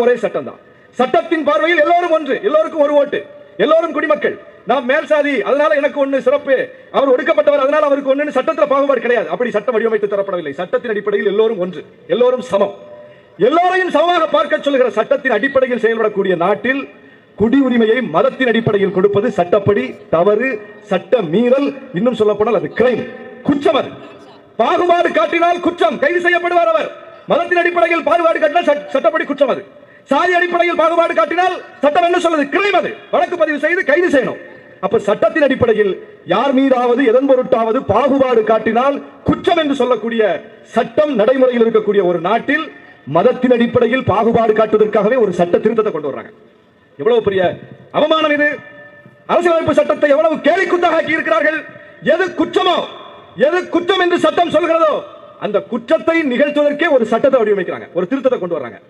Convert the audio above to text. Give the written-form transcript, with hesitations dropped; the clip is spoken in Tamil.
எல்லாருக்கும் ஒரே சட்டம் தான். சட்டத்தின் பார்வையில் எல்லோரும் ஒன்று, எல்லோருக்கும் ஒரு ஓட்டு, எல்லோரும் குடிமக்கள். நாம் மேல் சாதி, அதனால எனக்கு ஒண்ணு சிறப்பு, அவர் ஒடுக்கப்பட்டவர் அதனால அவருக்கு ஒண்ணு, சட்டத்தில் பாகுபாடு கிடையாது. அப்படி சட்டம் வடிவமைத்து தரப்படவில்லை. சட்டத்தின் அடிப்படையில் எல்லோரும் ஒன்று, எல்லோரும் சமம், எல்லோரையும் சமமாக பார்க்க சொல்லுகிற சட்டத்தின் அடிப்படையில் செயல்படக்கூடிய நாட்டில் குடியுரிமையை மதத்தின் அடிப்படையில் கொடுப்பது சட்டப்படி தவறு, சட்ட மீறல், இன்னும் சொல்ல போனால் அது கிரைம், குற்றம். அது பாகுபாடு காட்டினால் குற்றம், கைது செய்யப்படுவார் அவர். மதத்தின் அடிப்படையில் பாகுபாடு காட்டினால் சட்டப்படி குற்றம். அது சாதி அடிப்படையில் பாகுபாடு காட்டினால் சட்டம் என்ன சொல்லுது? கிரைம். அது வழக்கு பதிவு செய்து கைது செய்யணும். அப்ப சட்டத்தின் அடிப்படையில் யார் மீதாவது எதன் பொருட்டாவது பாகுபாடு காட்டினால் குற்றம் என்று சொல்லக்கூடிய சட்டம் நடைமுறையில் இருக்கக்கூடிய ஒரு நாட்டில் மதத்தின் அடிப்படையில் பாகுபாடு காட்டுவதற்காகவே ஒரு சட்ட திருத்தத்தை கொண்டு வர்றாங்க. எவ்வளவு பெரிய அவமானம் இது! அரசியலமைப்பு சட்டத்தை எவ்வளவு கேலிக்குத்தாக ஆக்கி இருக்கிறார்கள். எது குற்றமோ, எது குற்றம் என்று சட்டம் சொல்கிறதோ அந்த குற்றத்தை நிகழ்த்துவதற்கே ஒரு சட்டத்தை வடிவமைக்கிறாங்க, ஒரு திருத்தத்தை கொண்டு வர்றாங்க.